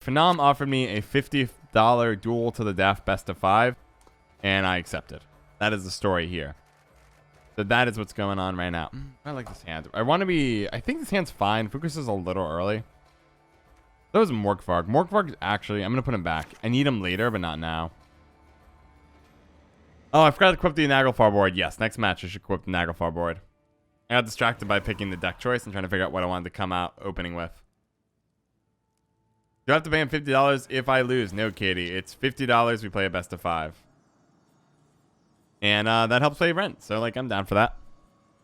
Phenom offered me a $50 duel to the death best of 5, and I accepted. That is the story here. So that is what's going on right now. I like this hand. I think this hand's fine. Focus is a little early. That was Morkvarg. Morkvarg, actually, I'm going to put him back. I need him later, but not now. Oh, I forgot to equip the Naglfar board. Yes, next match I should equip the Naglfar board. I got distracted by picking the deck choice and trying to figure out what I wanted to come out opening with. Do I have to pay him $50 if I lose? No, Katie. It's $50. We play a best of 5. And that helps pay rent. So, like, I'm down for that.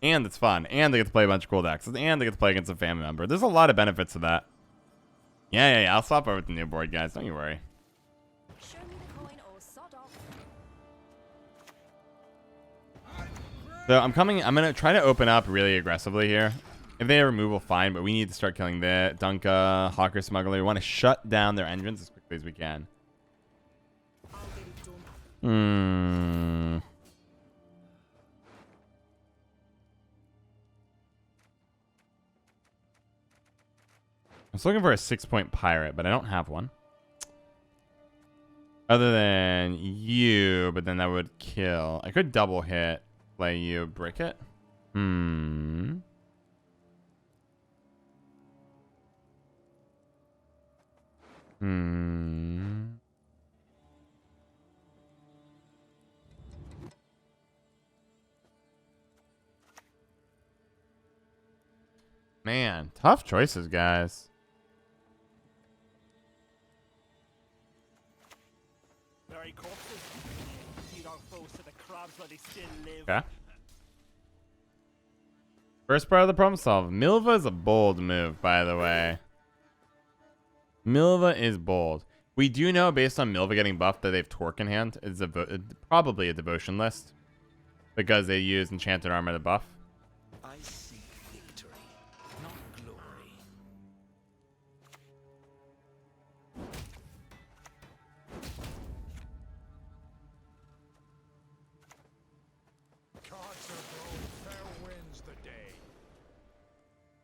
And it's fun. And they get to play a bunch of cool decks. And they get to play against a family member. There's a lot of benefits to that. Yeah. I'll swap over with the new board, guys. Don't you worry. Show me the coin or sod off. So I'm going to try to open up really aggressively here. If they have removal, fine. But we need to start killing the Dunka, Hawker Smuggler. We want to shut down their engines as quickly as we can. I was looking for a 6-point pirate, but I don't have one. Other than you, but then that would kill. I could double hit, play you, brick it. Man, tough choices, guys. Okay. First part of the problem solved. Milva is a bold move, by the way. Milva is bold. We do know, based on Milva getting buffed, that they have Torque in hand. It's probably a devotion list. Because they use Enchanted Armor to buff. I seek victory, not glory.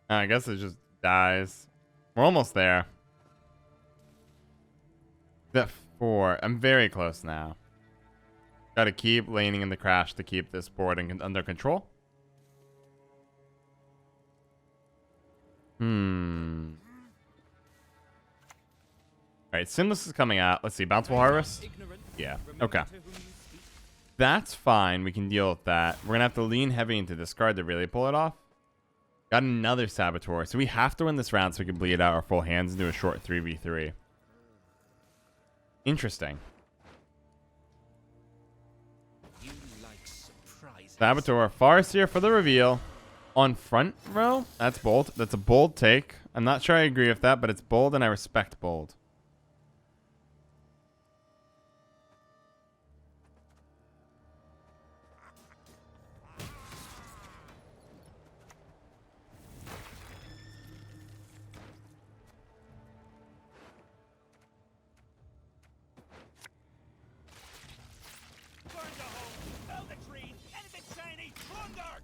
I guess it just dies. We're almost there. That 4. I'm very close now. Gotta keep laning in the crash to keep this board under control. Alright, Sinless is coming out. Let's see, Bountiful Harvest? Yeah, okay. That's fine. We can deal with that. We're gonna have to lean heavy into discard to really pull it off. Got another Saboteur. So we have to win this round so we can bleed out our full hands and do a short 3v3. Interesting. Saboteur, Farseer for the reveal. On front row? That's bold. That's a bold take. I'm not sure I agree with that, but it's bold and I respect bold.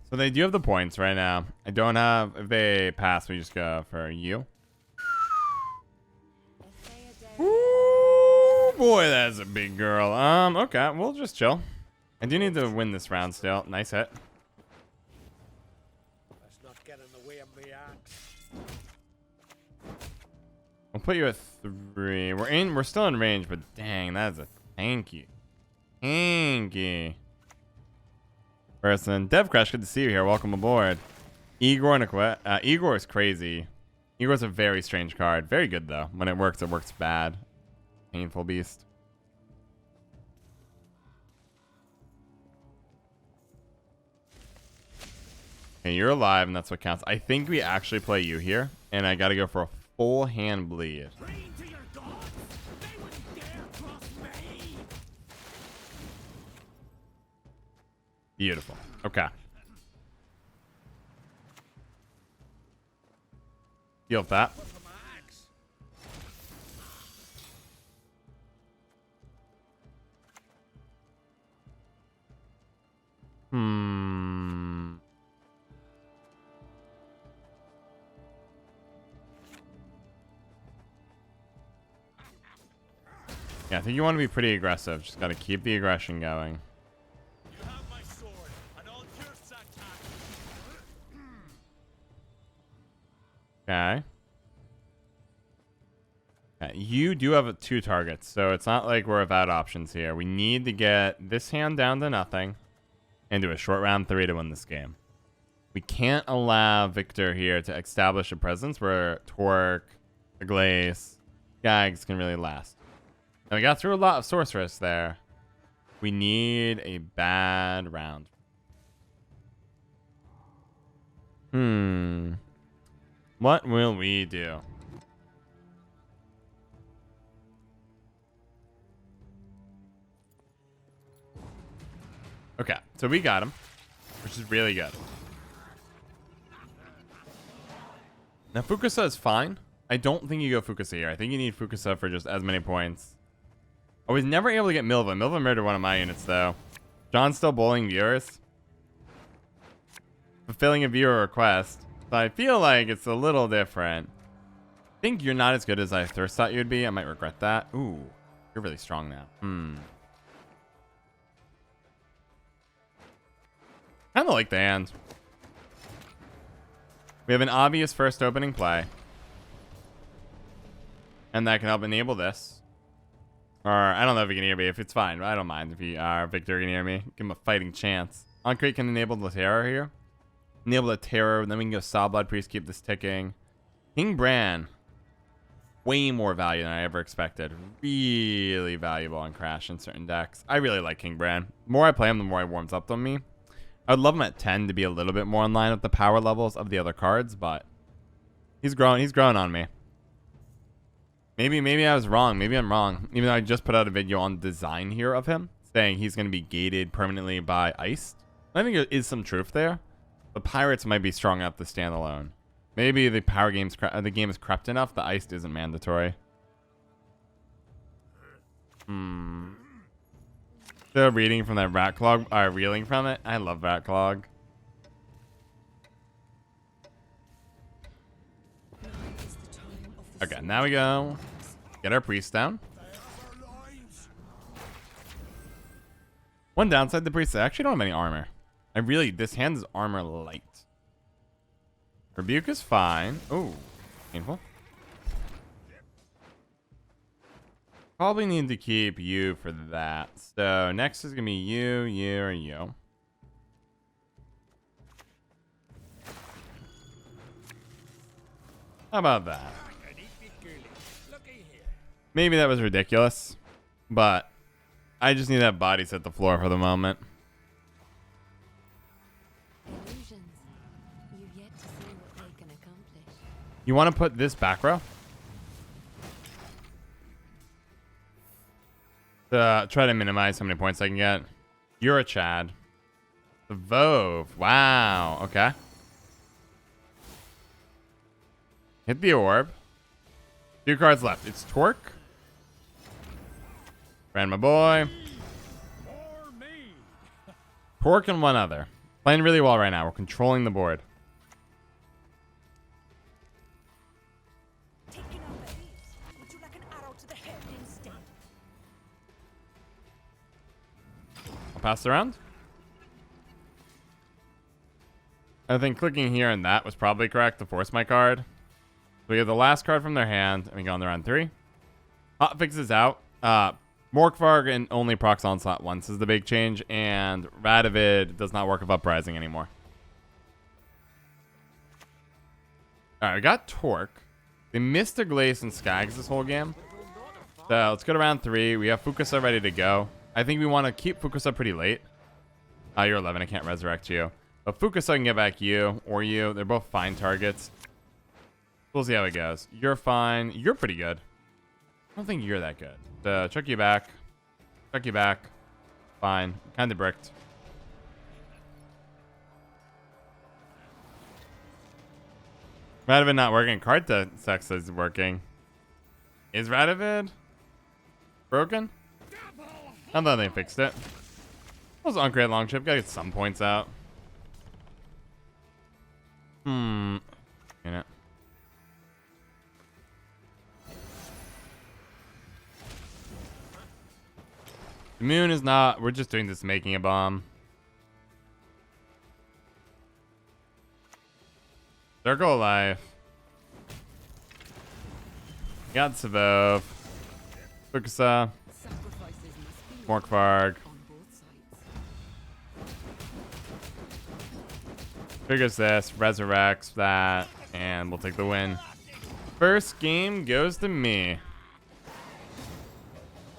So they do have the points right now. I don't have... If they pass, we just go for you. Ooh, boy, that's a big girl. Okay, we'll just chill. I do need to win this round still. Nice hit. Let's not get in the way of the axe. I'll put you at 3. We're still in range, but dang, that's a thank you. Thank you. Person. Dev Crash, good to see you here. Welcome aboard. Igor and Igor is crazy. Igor's a very strange card. Very good, though. When it works bad. Painful beast. Okay, you're alive, and that's what counts. I think we actually play you here, and I gotta go for a full hand bleed. Beautiful. Okay. Deal with that. Yeah, I think you want to be pretty aggressive. Just got to keep the aggression going. You have my sword, and I'll pierce that tack. Okay. You do have 2 targets, so it's not like we're without options here. We need to get this hand down to nothing and do a short round 3 to win this game. We can't allow Victor here to establish a presence where Torque, the Glaze, Gags can really last. Now we got through a lot of Sorceress there. We need a bad round. What will we do? Okay, so we got him, which is really good. Now, Fukusa is fine. I don't think you go Fukusa here. I think you need Fukusa for just as many points. I was never able to get Milva. Milva murdered one of my units, though. John's still bullying viewers. Fulfilling a viewer request. So I feel like it's a little different. I think you're not as good as I first thought you'd be. I might regret that. Ooh, you're really strong now. Kind of like the hand. We have an obvious first opening play. And that can help enable this. Or, I don't know if you can hear me. If it's fine, I don't mind if you are. Victor can hear me. Give him a fighting chance. Ankret can enable the terror here. Enable the terror. Then we can go Saw Blood Priest, keep this ticking. King Bran. Way more value than I ever expected. Really valuable on Crash in certain decks. I really like King Bran. The more I play him, the more he warms up on me. I would love him at 10 to be a little bit more in line with the power levels of the other cards, but he's growing on me. Maybe I was wrong. Maybe I'm wrong. Even though I just put out a video on design here of him, saying he's going to be gated permanently by Iced. I think there is some truth there. The Pirates might be strong enough to stand alone. Maybe the the game is crept enough that Iced isn't mandatory. Still reading from that rat clog, reeling from it. I love rat clog. Okay, now we go. Get our priest down. One downside, the priest, I actually don't have any armor. This hand is armor light. Rebuke is fine. Oh, painful. Probably need to keep you for that. So next is gonna be you, or you. How about that? Maybe that was ridiculous, but I just need that body set the floor for the moment. Illusions. You've yet to see what they can accomplish. You want to put this back row? Try to minimize how many points I can get. You're a Chad. The Vove. Wow. Okay. Hit the orb. 2 cards left. It's Torque. Ran my boy. Torque and one other. Playing really well right now. We're controlling the board. Taking out the leaves. Would you like an arrow to the head instead? I'll pass it around. I think clicking here and that was probably correct to force my card. So we have the last card from their hand, and we go on to round 3. Hotfix is out. Morkvarg and only procs Onslaught once is the big change, and Radovid does not work with Uprising anymore. Alright, we got Torque. They missed a Glace and Skags this whole game. So let's go to round 3. We have Fukusa ready to go. I think we want to keep Fukusa pretty late. You're 11. I can't resurrect you. But Fukusa can get back you or you. They're both fine targets. We'll see how it goes. You're fine. You're pretty good. I don't think you're that good. Chuck you back. Chuck you back. Fine. Kind of bricked. Radovid not working. Card sex is working. Is Radovid broken? I thought they fixed it. That was Uncreate Longship. Gotta get some points out. In it. The moon is not. We're just doing this making a bomb. Circle of Life. Got Savov. Fukusa. Sacrifices must be Morkvarg. on both sides. Triggers this. Resurrects that. And we'll take the win. First game goes to me.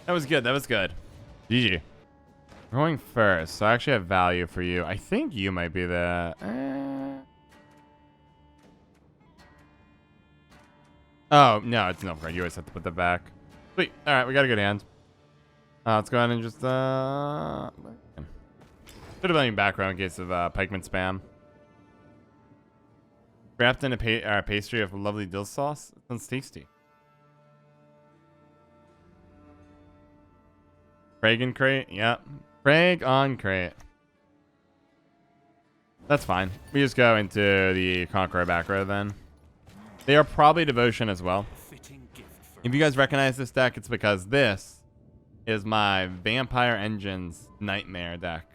That was good. That was good. GG. We're going first, so I actually have value for you. I think you might be the... Oh, no, it's Nilfgaard. You always have to put that back. Sweet. All right, we got a good hand. Let's go ahead and just... Should have been in background in case of pikeman spam. Wrapped in a pastry of lovely dill sauce. It sounds tasty. Craig and crate? Yep. Craig on crate. That's fine. We just go into the Conqueror back row then. They are probably Devotion as well. If you guys recognize this deck, it's because this is my Vampire Engines Nightmare deck.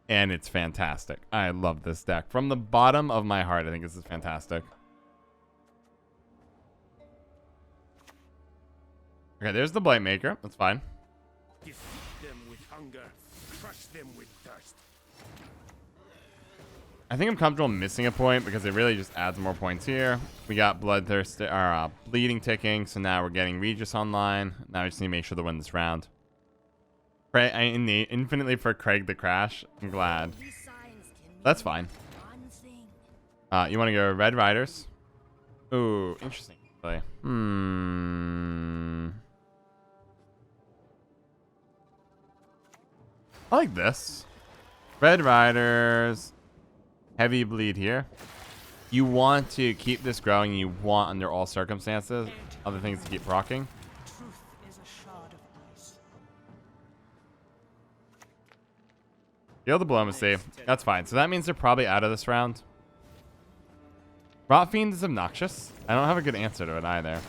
And it's fantastic. I love this deck. From the bottom of my heart, I think this is fantastic. Okay, there's the Blight Maker. That's fine. Defeat them with hunger, crush them with thirst. I think I'm comfortable missing a point because it really just adds more points here. We got Bloodthirst or Bleeding ticking, so now we're getting Regis online. Now we just need to make sure to win this round. Pray infinitely for Craig the Crash. I'm glad. That's fine. You want to go Red Riders? Ooh, interesting. Really. I like this. Red Riders. Heavy bleed here. You want to keep this growing. You want, under all circumstances, other things to keep rocking. Truth is a shard of ice. Gale Diplomacy. That's fine. So that means they're probably out of this round. Rot Fiend is obnoxious. I don't have a good answer to it either.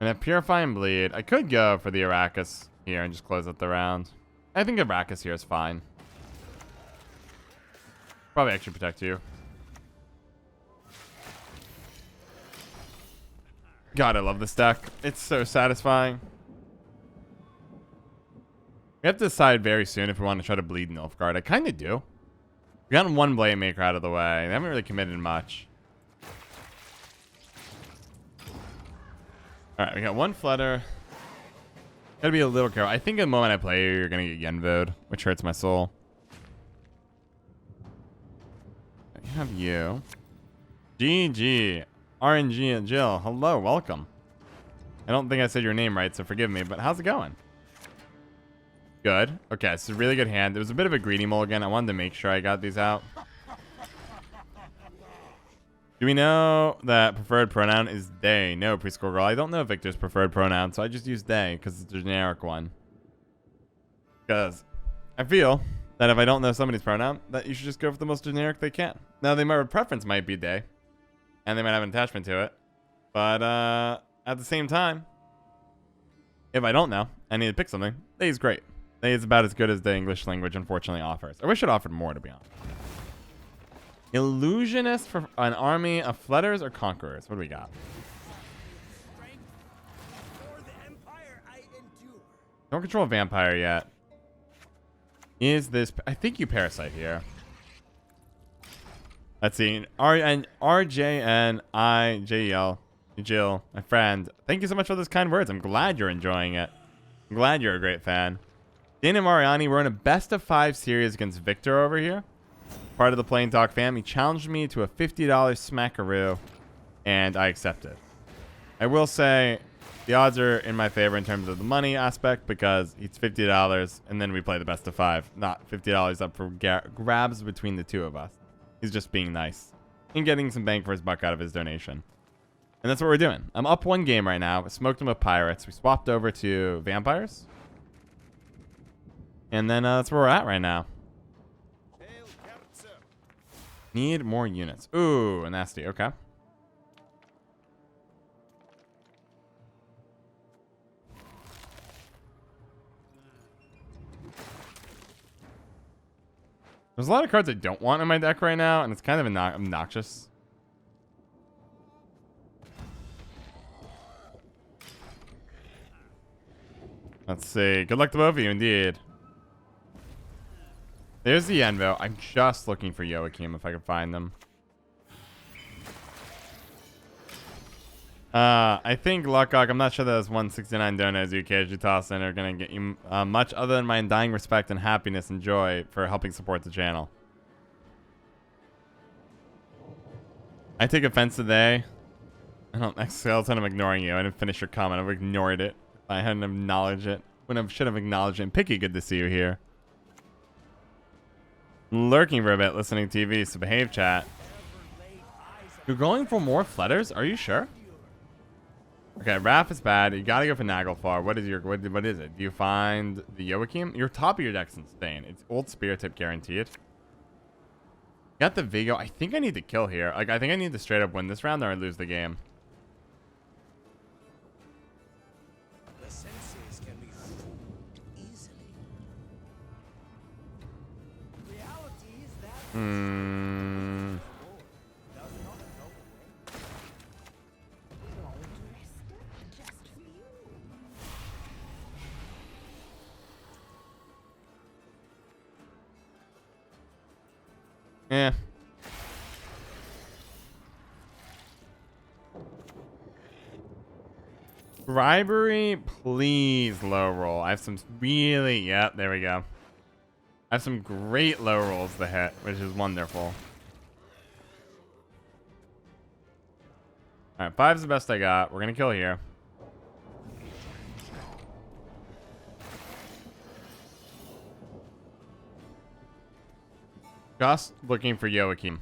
And a Purifying Bleed. I could go for the Arrakis here and just close out the round. I think Arrakis here is fine. Probably actually protect you. God, I love this deck. It's so satisfying. We have to decide very soon if we want to try to bleed Nilfgaard. I kind of do. We got one Blade Maker out of the way. They haven't really committed much. Alright, we got one Flutter. Gotta be a little careful. I think the moment I play you, you're gonna get Yenvode, which hurts my soul. I have you. GG. RNG and Jill. Hello, welcome. I don't think I said your name right, so forgive me, but how's it going? Good. Okay, it's a really good hand. It was a bit of a greedy mulligan. I wanted to make sure I got these out. Do we know that preferred pronoun is they? No, preschool girl. I don't know Victor's preferred pronoun, so I just use they because it's a generic one. Because I feel that if I don't know somebody's pronoun, that you should just go for the most generic they can. Now, their preference might be they, and they might have an attachment to it. But at the same time, if I don't know, I need to pick something. They is great. They is about as good as the English language unfortunately offers. I wish it offered more, to be honest. Illusionist for an army of Flutters or Conquerors? What do we got? Don't control a vampire yet. Is this... I think you Parasite here. Let's see. RJNIJL. Jill, my friend. Thank you so much for those kind words. I'm glad you're enjoying it. I'm glad you're a great fan. Dana Mariani, we're in a best of 5 series against Victor over here. Part of the Plain Talk fam. He challenged me to a $50 smackaroo, and I accepted. I will say the odds are in my favor in terms of the money aspect because it's $50, and then we play the best of 5. Not $50 up for grabs between the two of us. He's just being nice and getting some bang for his buck out of his donation. And that's what we're doing. I'm up 1 game right now. I smoked him with Pirates. We swapped over to Vampires. And then that's where we're at right now. Need more units. Ooh, nasty. Okay. There's a lot of cards I don't want in my deck right now, and it's kind of obnoxious. Let's see. Good luck to both of you, indeed. There's the Anvil. I'm just looking for Joachim if I can find them. I think Luckock, I'm not sure those 169 donuts you occasionally toss in are going to get you much other than my undying respect and happiness and joy for helping support the channel. I take offense today. I'll tell him ignoring you. I didn't finish your comment. I've ignored it. I hadn't acknowledged it. When I should have acknowledged it. And Picky, good to see you here. Lurking for a bit, listening to TV, so behave, chat. You're going for more flutters? Are you sure? Okay, Raph is bad. You gotta go for Naglfar. What is it? Do you find the Joachim? Your top of your deck's insane. It's old Spirit tip guaranteed. Got the Vigo. I think I need to kill here. Like, I think I need to straight up win this round or I lose the game. The senses can be fooled easily. Reality is that yeah. Bribery, please low roll. I have some really, yep, there we go. I have some great low rolls to hit, which is wonderful. Alright, 5's the best I got. We're gonna kill here. Just looking for Joachim.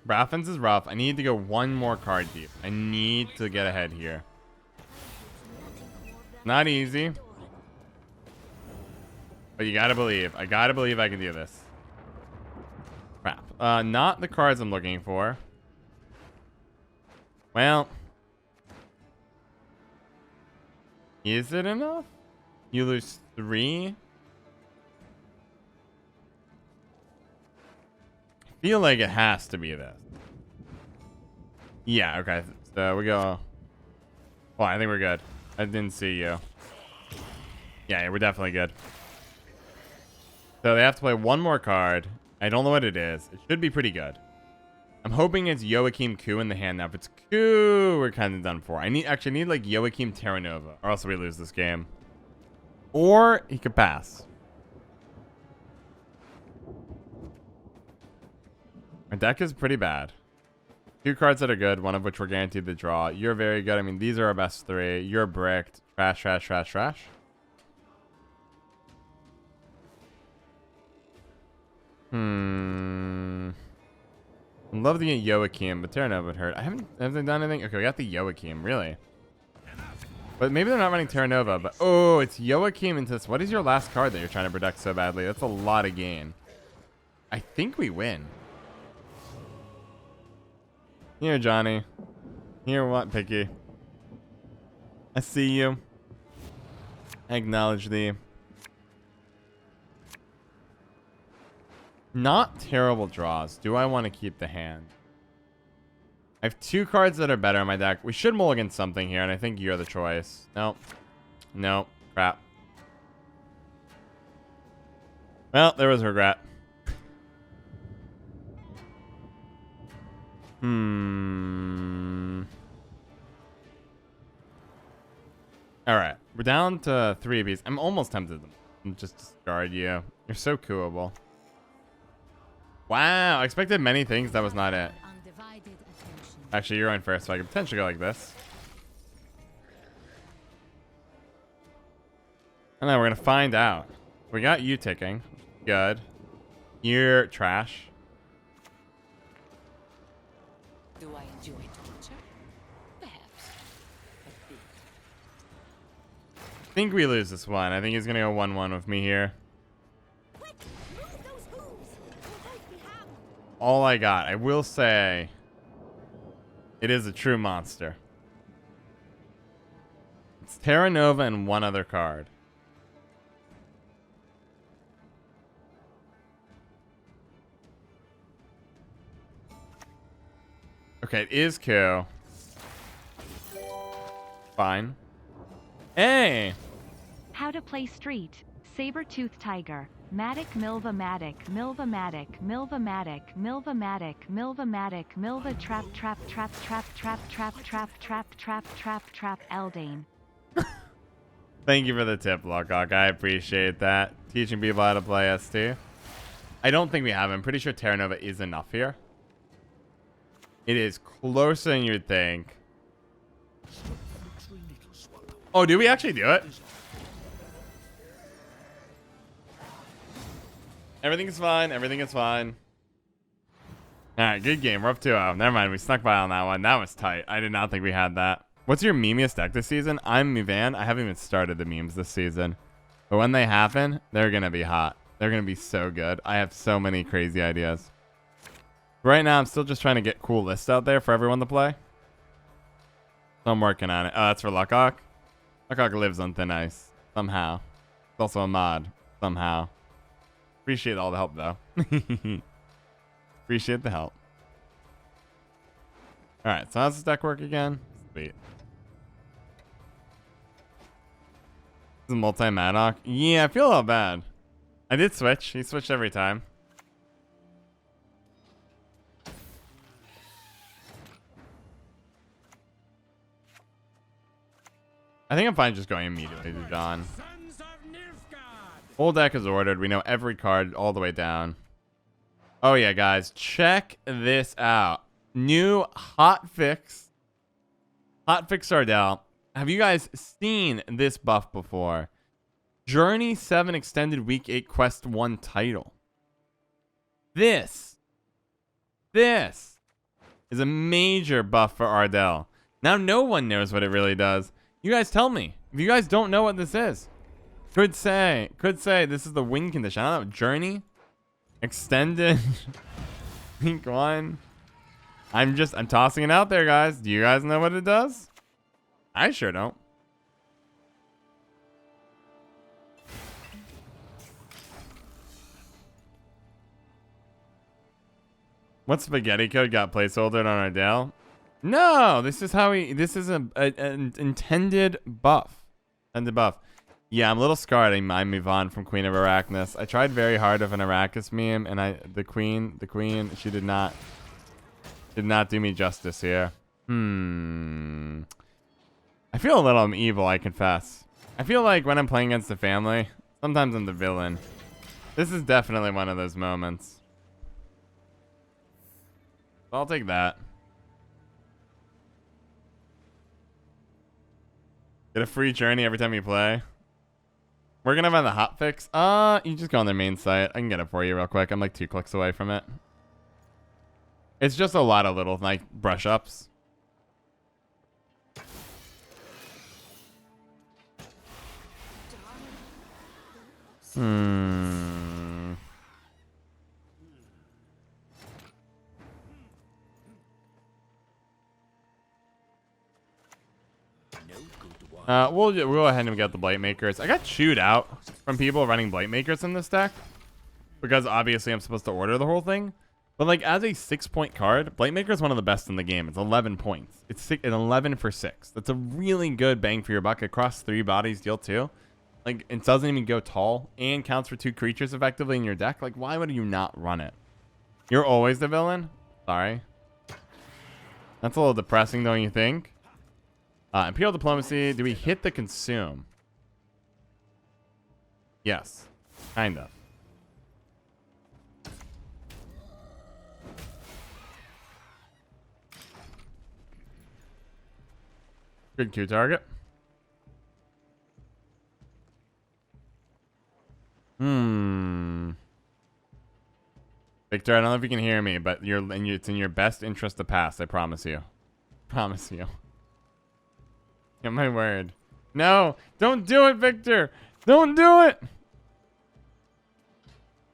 Braffins is rough. I need to go one more card deep. I need to get ahead here. Not easy. But you gotta believe. I gotta believe I can do this. Crap. Not the cards I'm looking for. Well. Is it enough? You lose 3? Feel like it has to be this. Yeah, okay. So we go. Well, I think we're good. I didn't see you. Yeah, we're definitely good. So they have to play one more card. I don't know what it is. It should be pretty good. I'm hoping it's Joachim Ku in the hand now. If it's Ku, we're kind of done for. I need like Joachim Terra Nova, or else we lose this game. Or he could pass. Our deck is pretty bad. 2 cards that are good, one of which we're guaranteed to draw. You're very good. I mean, these are our best 3. You're bricked. Trash, trash, trash, trash. I'd love to get Joachim, but Terra Nova would hurt. Have they done anything? Okay, we got the Joachim, really. But maybe they're not running Terra Nova, but oh, it's Joachim into this. What is your last card that you're trying to protect so badly? That's a lot of gain. I think we win. Here, Johnny. Here, what, Picky? I see you. I acknowledge thee. Not terrible draws. Do I want to keep the hand? I have 2 cards that are better in my deck. We should mulligan something here, and I think you're the choice. Nope. Nope. Crap. Well, there was regret. Alright. We're down to 3 of these. I'm almost tempted to just discard you. You're so coolable. Wow. I expected many things. That was not it. Actually, you're on first, so I could potentially go like this. And then we're going to find out. We got you ticking. Good. You're trash. Do I enjoy torture? Perhaps. A bit. I think we lose this one. I think he's going to go 1-1 with me here. Quick, move those hooves. We'll both be hung. All I got. I will say it is a true monster. It's Terra Nova and one other card. Okay, it is Q. Fine. Hey! How to play street. Saber-tooth tiger. Matic Milva Matic Milva Matic Milva Matic Milva Matic Milva Matic Milva trap trap trap trap trap trap trap trap trap trap trap Eldane. Thank you for the tip, Lockhawk. I appreciate that. Teaching people how to play ST. I don't think we have. I'm pretty sure Terra Nova is enough here. It is closer than you'd think. Oh, did we actually do it? Everything is fine. Everything is fine. Alright, good game. We're up 2-0. Never mind. We snuck by on that one. That was tight. I did not think we had that. What's your memeiest deck this season? I'm Mivan. I haven't even started the memes this season. But when they happen, they're going to be hot. They're going to be so good. I have so many crazy ideas. Right now, I'm still just trying to get cool lists out there for everyone to play. So I'm working on it. Oh, that's for Luckhawk? Luckhawk lives on thin ice. Somehow. It's also a mod. Somehow. Appreciate all the help, though. Appreciate the help. Alright, so how's this deck work again? Sweet. This is multi-Maddock. Yeah, I feel a little bad. I did switch. He switched every time. I think I'm fine just going immediately to John. Whole deck is ordered. We know every card all the way down. Oh yeah, guys, check this out. New hotfix. Hotfix Ardell. Have you guys seen this buff before? Journey 7 Extended Week 8 Quest 1 title. This is a major buff for Ardell. Now no one knows what it really does. You guys tell me. If you guys don't know what this is. Could say this is the win condition. I don't know. Journey Extended Week 1. I'm tossing it out there, guys. Do you guys know what it does? I sure don't. What spaghetti code got placeholdered on Ardell? No, this is how this is an intended buff. Intended buff. Yeah, I'm a little scarred. I move on from Queen of Arachnis. I tried very hard of an Arrakis meme, and the queen, she did not do me justice here. I feel a little evil, I confess. I feel like when I'm playing against the family, sometimes I'm the villain. This is definitely one of those moments. So I'll take that. Get a free journey every time you play. We're gonna find the hotfix. You just go on their main site. I can get it for you real quick. I'm like 2 clicks away from it. It's just a lot of little like brush ups. We'll go ahead and get the Blight Makers. I got chewed out from people running Blight Makers in this deck because obviously I'm supposed to order the whole thing. But like as a 6-point card, Blight Maker is one of the best in the game. It's 11 points. It's 11 for 6. That's a really good bang for your buck across 3 bodies, deal 2. Like it doesn't even go tall and counts for 2 creatures effectively in your deck. Like why would you not run it? You're always the villain. Sorry. That's a little depressing, don't you think? Imperial Diplomacy. Do we hit the consume? Yes. Kind of. Good Q target. Victor, I don't know if you can hear me, but it's in your best interest to pass. I promise you. Promise you. Get my word. No, don't do it, Victor. Don't do it.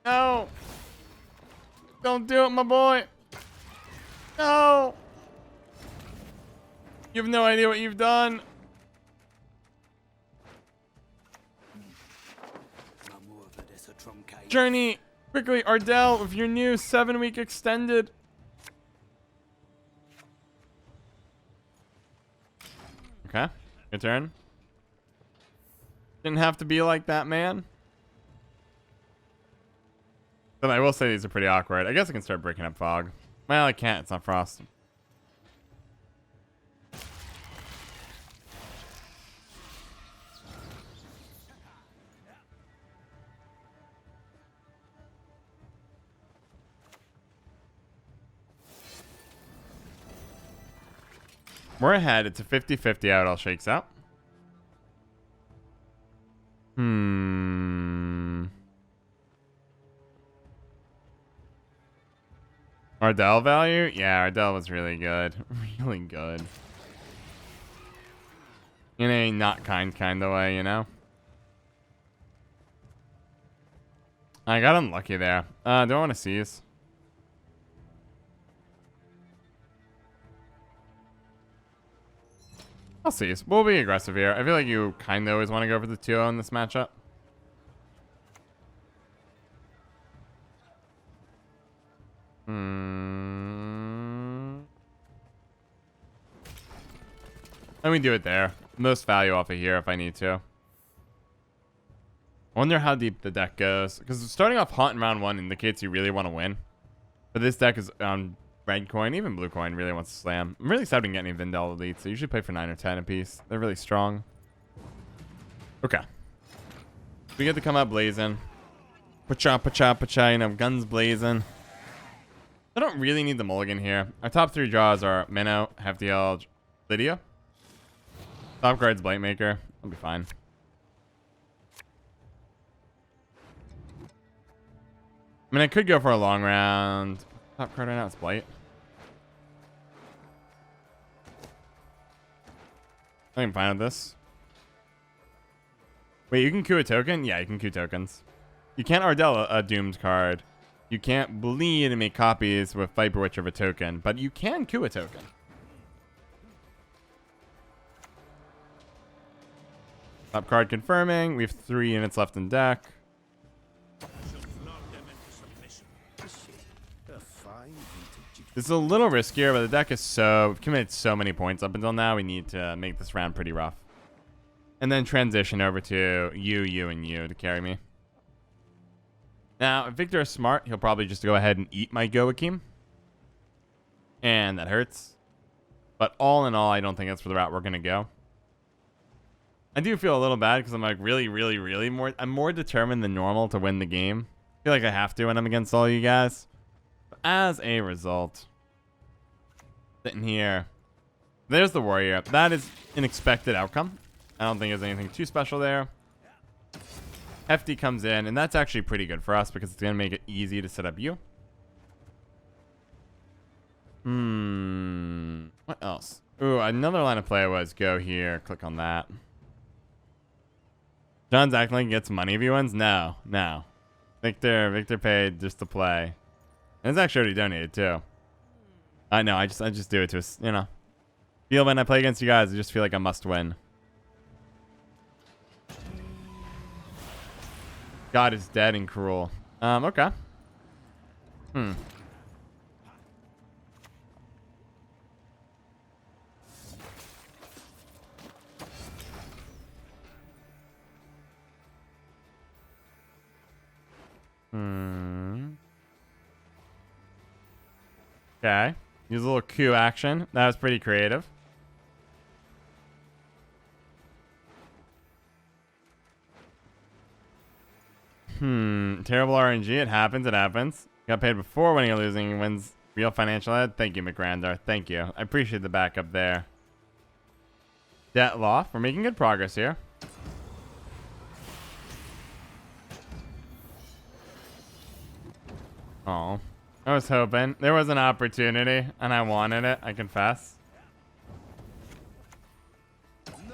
No. Don't do it, my boy. No. You have no idea what you've done. Journey, quickly, Ardell, if you're new, 7-week extended. Okay. Your turn. Didn't have to be like that, man. But I will say these are pretty awkward. I guess I can start breaking up fog. Well, I can't. It's not frost. We're ahead. It's a 50-50 how it all shakes out. Ardell value? Yeah, Ardell was really good. Really good. In a not kind of way, you know? I got unlucky there. Do I want to seize? I'll seize. We'll be aggressive here. I feel like you kind of always want to go for the 2-0 in this matchup. Let me do it there. Most value off of here if I need to. I wonder how deep the deck goes. Because starting off hot in round 1 indicates you really want to win. But this deck is on red coin, even blue coin really wants to slam. I'm really excited to get any Vindel elites. I usually play for 9 or 10 apiece. They're really strong. Okay. We get to come out blazing. Pacha, pacha, pacha, you know, guns blazing. I don't really need the mulligan here. Our top 3 draws are Minnow, Hefty Elge, Lydia. Top card's Blightmaker. I'll be fine. I mean, I could go for a long round. Top card right now is Blight. I think I'm fine with this. Wait, you can queue a token? Yeah, you can queue tokens. You can't Ardell a doomed card. You can't bleed and make copies with Viper Witch of a token, but you can queue a token. Top card confirming. We have 3 units left in deck. This is a little riskier, but the deck is so... We've committed so many points up until now. We need to make this round pretty rough. And then transition over to you, and you to carry me. Now, if Victor is smart, he'll probably just go ahead and eat my Goakim. And that hurts. But all in all, I don't think that's for the route we're going to go. I do feel a little bad because I'm like really more... I'm more determined than normal to win the game. I feel like I have to when I'm against all you guys. But as a result, sitting here, there's the warrior. That is an expected outcome. I don't think there's anything too special there. Hefty comes in, and that's actually pretty good for us because it's going to make it easy to set up you. What else? Ooh, another line of play was go here, click on that. John's acting like he gets money if he wins? No. Victor paid just to play. And it's actually already donated too. I know, I just do it to, you know. Feel when I play against you guys, I just feel like I must win. God is dead and cruel. Okay. Okay. Use a little Q action. That was pretty creative. Terrible RNG. It happens. Got paid before winning or losing. He wins real financial ed. Thank you, McRandar. Thank you. I appreciate the backup there. Debt loft. We're making good progress here. Oh, I was hoping. There was an opportunity, and I wanted it, I confess. Nothing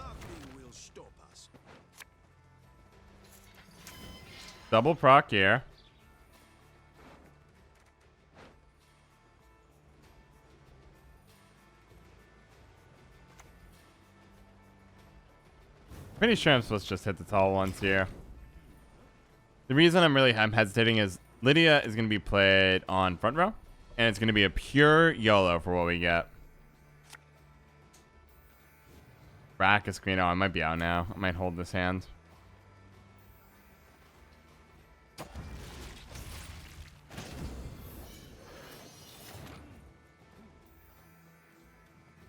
will stop us. Double proc here. Pretty sure I'm supposed to just hit the tall ones here. The reason I'm hesitating is Lydia is going to be played on front row, and it's going to be a pure YOLO for what we get. Brackus Queen. Oh, I might be out now. I might hold this hand.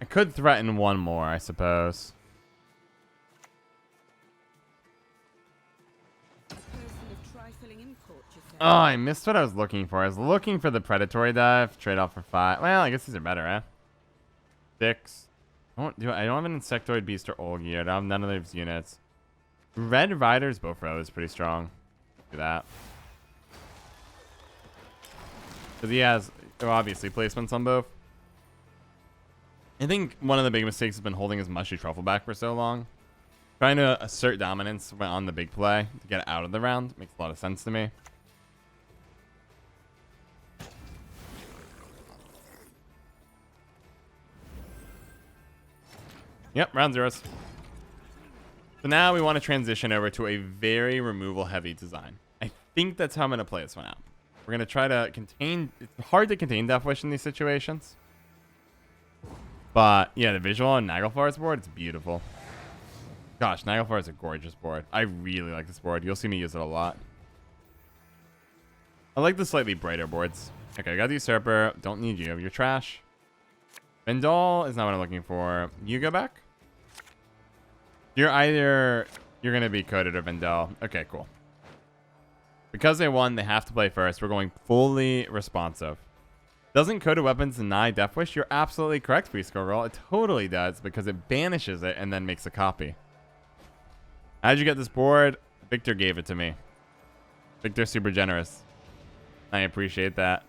I could threaten one more, I suppose. Oh, I missed what I was looking for. I was looking for the predatory dive. Trade off for 5. Well, I guess these are better, eh? 6. I don't have an insectoid beast or Olgierd. I don't have none of those units. Red Riders both row is pretty strong. Do that. Because he has obviously placements on both. I think one of the big mistakes has been holding his mushy truffle back for so long. Trying to assert dominance on the big play to get out of the round makes a lot of sense to me. Yep, round zeros. So now we want to transition over to a very removal heavy design. I think that's how I'm going to play this one out. We're going to try to contain... It's hard to contain Death Wish in these situations. But yeah, the visual on Naglfar's board, it's beautiful. Gosh, Naglfar is a gorgeous board. I really like this board. You'll see me use it a lot. I like the slightly brighter boards. Okay, I got the Usurper. Don't need you. You're trash. Vendal is not what I'm looking for. You go back? You're going to be coded or Vendal. Okay, cool. Because they won, they have to play first. We're going fully responsive. Doesn't coded weapons deny Death Wish? You're absolutely correct, Preschool Girl. It totally does because it banishes it and then makes a copy. How'd you get this board? Victor gave it to me. Victor's super generous. I appreciate that.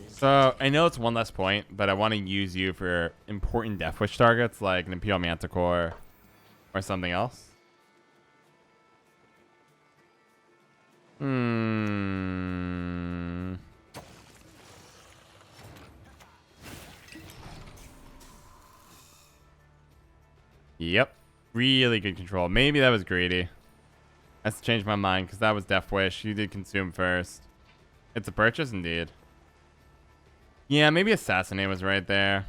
So, I know it's one less point, but I want to use you for important Death Wish targets like an Imperial Manticore or something else. Yep. Really good control. Maybe that was greedy. Has to change my mind because that was Death Wish. You did consume first. It's a purchase indeed. Yeah, maybe Assassinate was right there.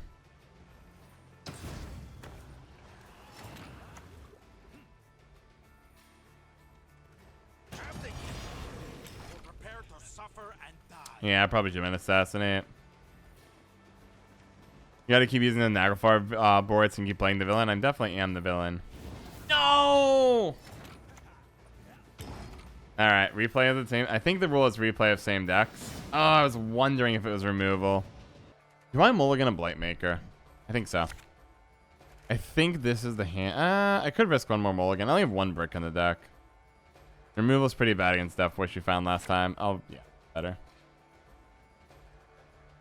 Yeah, I probably should have been Assassinate. You gotta keep using the Naglfar boards and keep playing the villain. I definitely am the villain. No! Alright, replay of the same. I think the rule is replay of same decks. Oh, I was wondering if it was removal. Do I mulligan a Blightmaker? I think so. I think this is the hand. I could risk one more mulligan. I only have one brick on the deck. Removal is pretty bad against Death Wish you found last time. Oh, yeah, better.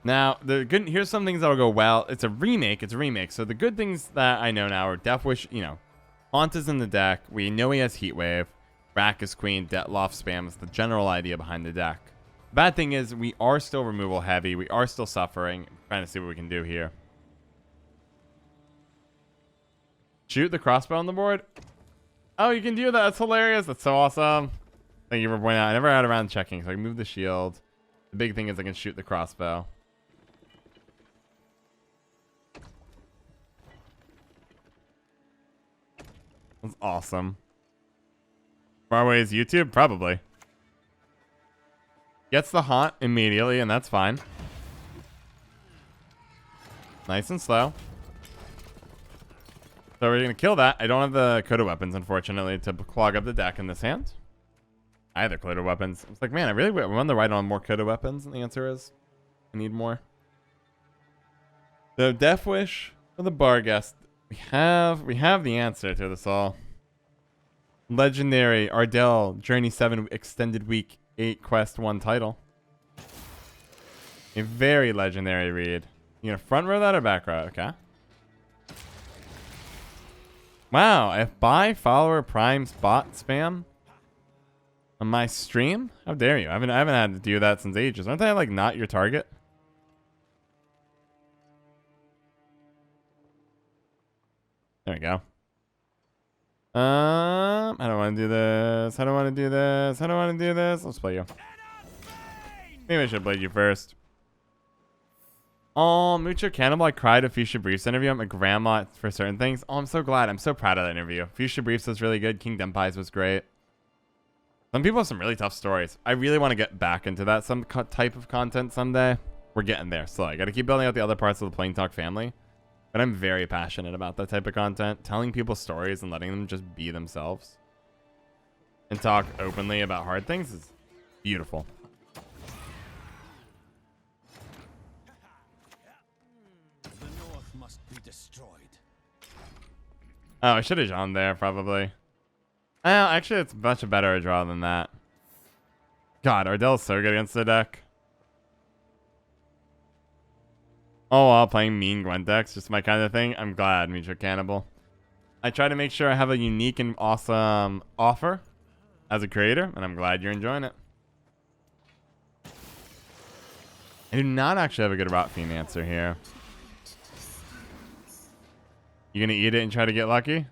Now, here's some things that'll go well. It's a remake. So the good things that I know now are Death Wish, Haunt is in the deck. We know he has Heatwave. Brackus Queen, Detloff spam is the general idea behind the deck. Bad thing is we are still removal heavy. We are still suffering. I'm trying to see what we can do here. Shoot the crossbow on the board. Oh, you can do that. That's hilarious. That's so awesome. Thank you for pointing out. I never had around checking, so I can move the shield. The big thing is I can shoot the crossbow. That's awesome. Far away is YouTube? Probably. Gets the haunt immediately, and that's fine. Nice and slow. So we're going to kill that. I don't have the coded weapons, unfortunately, to clog up the deck in this hand. Either coded weapons. It's like, man, I really want to write on more coded weapons, and the answer is I need more. So Death Wish for the Barghest. We have the answer to this all. Legendary Ardell Journey 7 Extended Week 8 Quest 1 title. A very legendary read. You gonna front row that or back row? Okay. Wow, if buy follower prime spot spam on my stream? How dare you? I haven't had to do that since ages. Aren't they like not your target? There we go. I don't want to do this. I don't want to do this. I don't want to do this. Let's play you. Maybe I should play you first. Oh, Mucho Cannibal, I cried at Fuchsia Briefs interview. I'm my grandma for certain things. Oh, I'm so glad. I'm so proud of that interview. Fuchsia Briefs was really good. Kingdom Pies was great. Some people have some really tough stories. I really want to get back into that type of content someday. We're getting there. So I got to keep building out the other parts of the Plain Talk family. But I'm very passionate about that type of content. Telling people stories and letting them just be themselves. And talk openly about hard things is beautiful. The north must be destroyed. Oh, I should have drawn there, probably. Actually, it's much better a draw than that. God, Ardell's so good against the deck. Oh, while playing mean Gwent decks, just my kind of thing. I'm glad, Mucho Cannibal. I try to make sure I have a unique and awesome offer as a creator, and I'm glad you're enjoying it. I do not actually have a good Rot Fiend answer here. You gonna eat it and try to get lucky?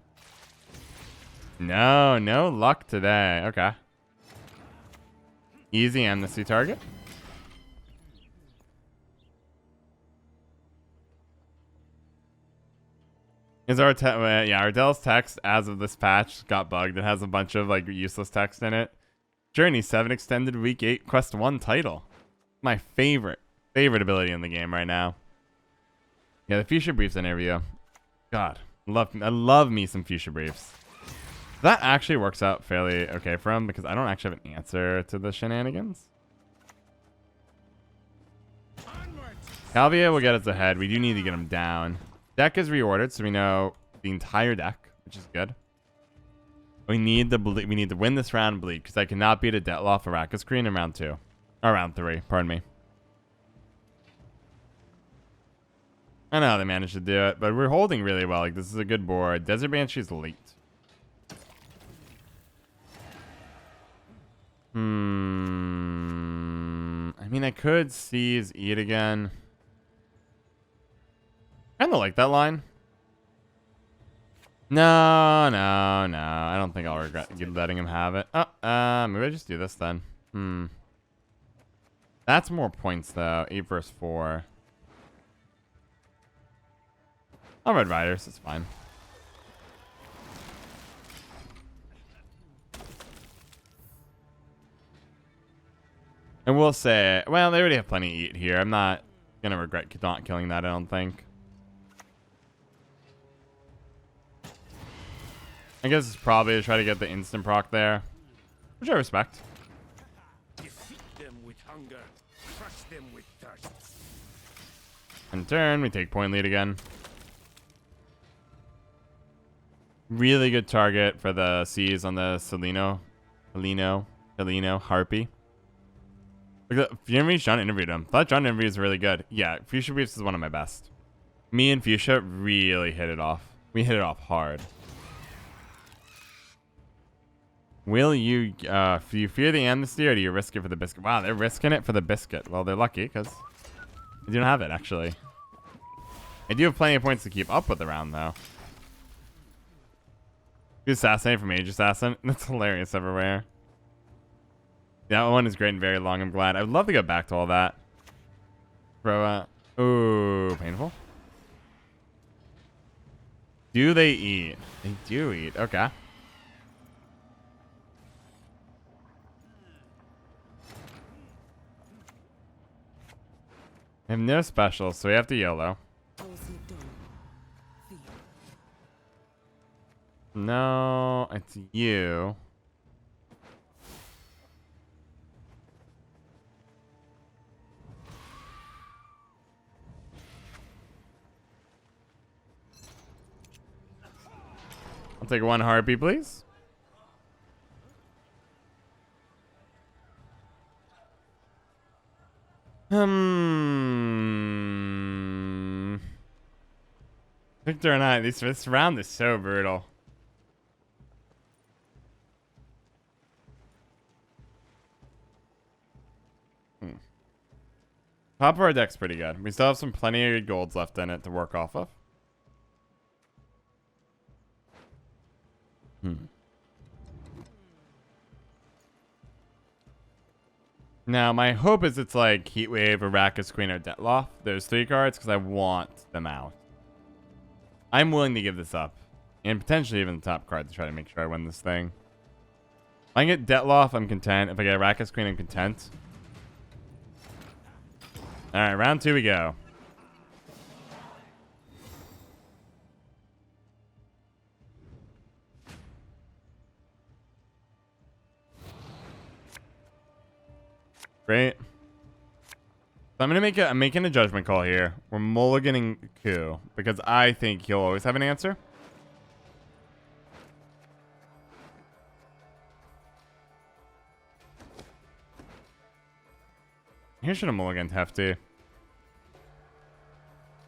No, no luck today. Okay. Easy amnesty target. Is our yeah, Ardell's text as of this patch got bugged. It has a bunch of like useless text in it. Journey 7 extended week 8 quest 1 title. My favorite ability in the game right now. Yeah, the Fuchsia Briefs interview. God, I love me some Fuchsia Briefs. That actually works out fairly okay for him because I don't actually have an answer to the shenanigans. Calvia will get us ahead. We do need to get him down. Deck is reordered, so we know the entire deck, which is good. We need to win this round and bleed because I cannot beat a Detloff Arrakis Queen in round 2. Or round 3, pardon me. I know how they managed to do it, but we're holding really well. Like, this is a good board. Desert Banshee's late. I mean, I could seize, eat again. Kind of like that line. No. I don't think I'll regret letting him have it. Maybe I just do this then. That's more points though. 8 versus 4. I'll Red Riders. It's fine. And we'll say, well, they already have plenty to eat here. I'm not going to regret not killing that, I don't think. I guess it's probably to try to get the instant proc there, which I respect. Defeat them with hunger, crush them with thirst. In turn, we take point lead again. Really good target for the C's on the Helino Harpy. Look at that. John interviewed him. Thought John interview was really good. Yeah, Fuchsia Briefs is one of my best. Me and Fuchsia really hit it off. We hit it off hard. Will you, do you fear the amnesty or do you risk it for the biscuit? Wow, they're risking it for the biscuit. Well, they're lucky because they don't have it, actually. I do have plenty of points to keep up with the round, though. You assassinate from Age Assassin. That's hilarious everywhere. That one is great and very long. I'm glad. I would love to get back to all that. Bro, ooh, painful. Do they eat? They do eat. Okay. I have no specials, so we have to YOLO. No, it's you. I'll take 1 Harpy, please. Victor and I, this round is so brutal. Top of our deck's pretty good. We still have some plenty of good golds left in it to work off of. Now, my hope is it's like Heatwave, Arrakis Queen, or Detloff. Those 3 cards, because I want them out. I'm willing to give this up. And potentially even the top card to try to make sure I win this thing. If I get Detloff, I'm content. If I get Arrakis Queen, I'm content. Alright, round 2 we go. Great. So I'm making a judgment call here. We're mulliganing Ku because I think he'll always have an answer. Here should have mulliganed Hefty.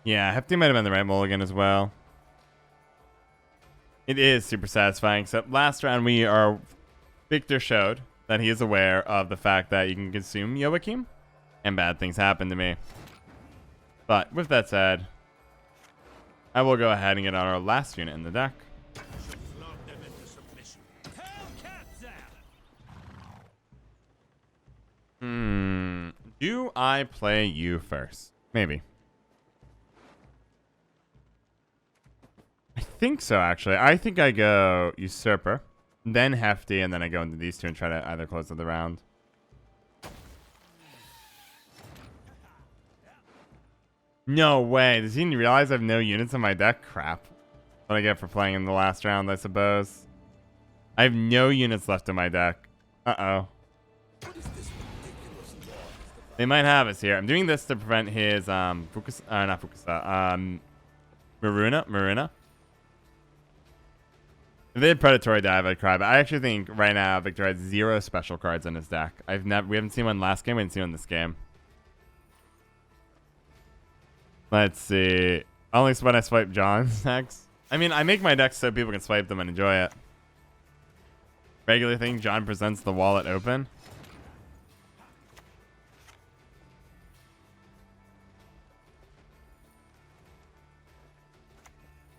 Yeah, Hefty might have been the right mulligan as well. It is super satisfying, except last round Victor showed that he is aware of the fact that you can consume Joachim, and bad things happen to me. But with that said, I will go ahead and get on our last unit in the deck. Do I play you first? Maybe. I think so, actually. I think I go Usurper, then Hefty, and then I go into these two and try to either close out the round. No way. Does he realize I have no units in my deck? Crap. What I get for playing in the last round, I suppose. I have no units left in my deck. Uh-oh. They might have us here. I'm doing this to prevent his, not Fukusa, Maruna. If they had Predatory Dive, I'd cry, but I actually think right now Victor has 0 special cards in his deck. We haven't seen one last game, we didn't see one this game. Let's see. Only when I swipe John's decks. I mean, I make my decks so people can swipe them and enjoy it. Regular thing, John presents the wallet open.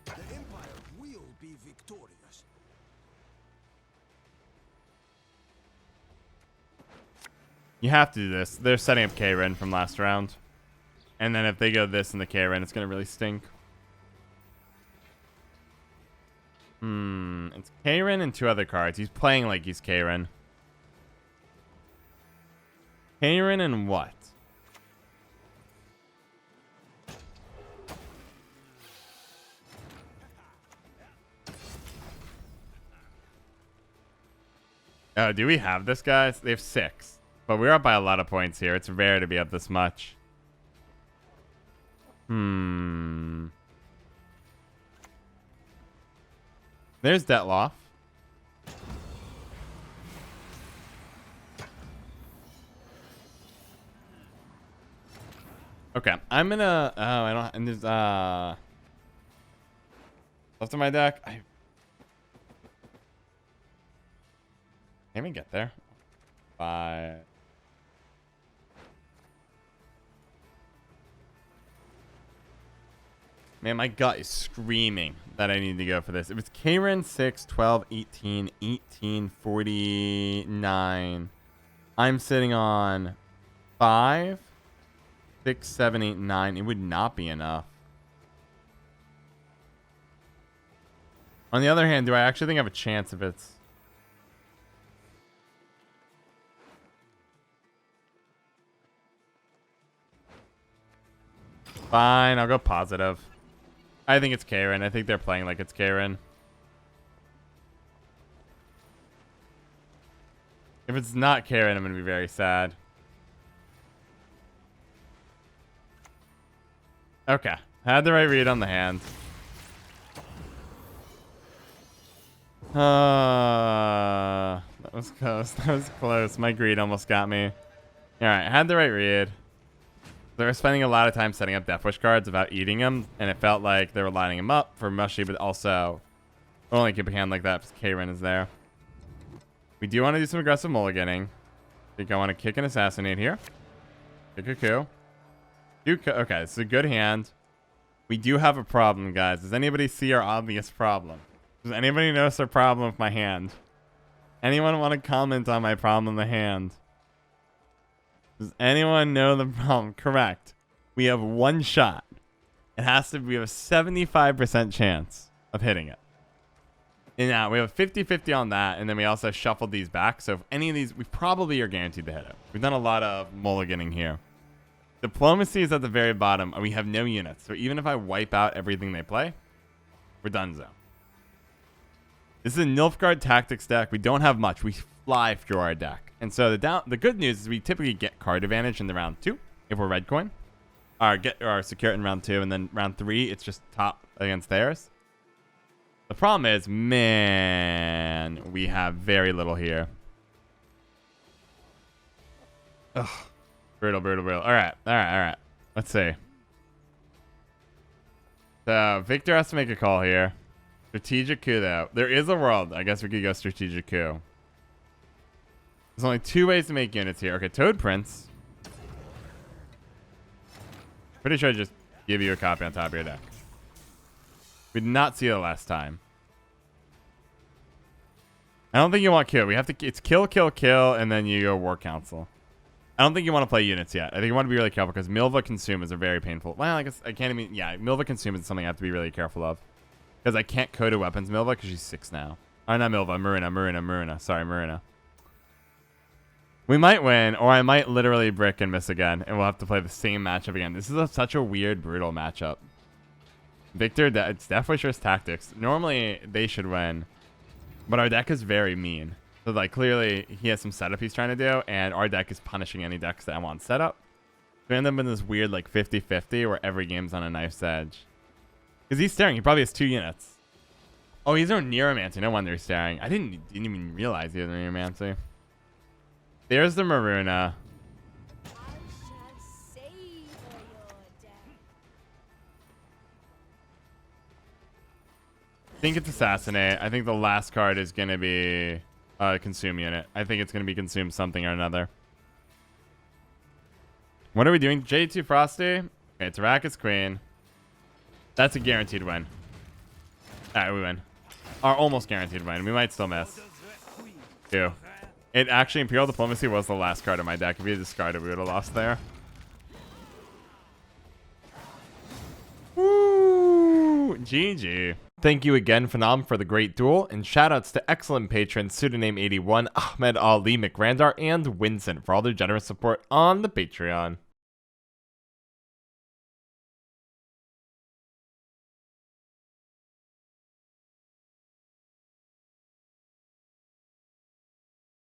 The Empire will be victorious. You have to do this. They're setting up K-Ren from last round. And then if they go this in the K-Ren, it's going to really stink. It's K-Ren and 2 other cards. He's playing like he's K-Ren. K-Ren and what? Oh, do we have this, guys? They have 6. But we're up by a lot of points here. It's rare to be up this much. There's Detloff. Okay, I'm gonna. Oh, I don't. And there's left in my deck. I can't even get there. 5. Man, my gut is screaming that I need to go for this. It was Karen 6, 12, 18, 18, 49. I'm sitting on 5, 6, 7, 8, 9. It would not be enough. On the other hand, do I actually think I have a chance if it's... Fine, I'll go positive. I think it's Karen. I think they're playing like it's Karen. If it's not Karen, I'm going to be very sad. Okay. Had the right read on the hand. That was close. That was close. My greed almost got me. Alright, had the right read. They were spending a lot of time setting up Death Wish cards without eating them, and it felt like they were lining them up for Mushy, but also only keep a hand like that because Karen is there. We do want to do some aggressive mulliganing. I think I want to kick and assassinate here. Kick a coup. Okay, it's a good hand. We do have a problem, guys. Does anybody see our obvious problem? Does anybody notice our problem with my hand? Anyone want to comment on my problem in the hand? Does anyone know the problem? Correct. We have one shot. It has to be, we have a 75% chance of hitting it. And now we have a 50-50 on that, and then we also shuffled these back. So if any of these, we probably are guaranteed to hit it. We've done a lot of mulliganing here. Diplomacy is at the very bottom, and we have no units. So even if I wipe out everything they play, we're donezo. This is a Nilfgaard Tactics deck. We don't have much. We fly through our deck. And so the good news is we typically get card advantage in the round 2 if we're red coin. Or secure it in round 2, and then round 3, it's just top against theirs. The problem is, man, we have very little here. Ugh. Brutal, brutal, brutal. All right. Let's see. So, Victor has to make a call here. Strategic coup, though. There is a world. I guess we could go strategic coup. There's only 2 ways to make units here. Okay, Toad Prince. Pretty sure I just give you a copy on top of your deck. We did not see it last time. I don't think you want kill. We have to. It's kill, kill, kill, and then you go War Council. I don't think you want to play units yet. I think you want to be really careful because Milva Consume is a very painful. Well, I guess I can't even. Yeah, Milva Consume is something I have to be really careful of because I can't code a weapons Milva because she's 6 now. Oh, not Milva. Marina. Sorry, Marina. We might win, or I might literally brick and miss again, and we'll have to play the same matchup again. This is such a weird, brutal matchup. Victor, it's Death Wisher's Tactics. Normally, they should win, but our deck is very mean. So, like, clearly, he has some setup he's trying to do, and our deck is punishing any decks that want setup. We end up in this weird, like, 50-50 where every game's on a knife's edge. Because he's staring. He probably has 2 units. Oh, he's no Neuromancy. No wonder he's staring. I didn't even realize he had Neuromancy. There's the Maruna. I think it's Assassinate. I think the last card is going to be Consume unit. I think it's going to be Consume something or another. What are we doing? J2 Frosty. Okay, it's Arrakis Queen. That's a guaranteed win. Alright, we win. Our almost guaranteed win. We might still miss. 2. It actually, Imperial Diplomacy was the last card of my deck. If we had discarded, we would have lost there. Woo! GG. Thank you again, Phenom, for the great duel, and shoutouts to excellent patrons Pseudonym81, Ahmed Ali McRandar, and Winston for all their generous support on the Patreon.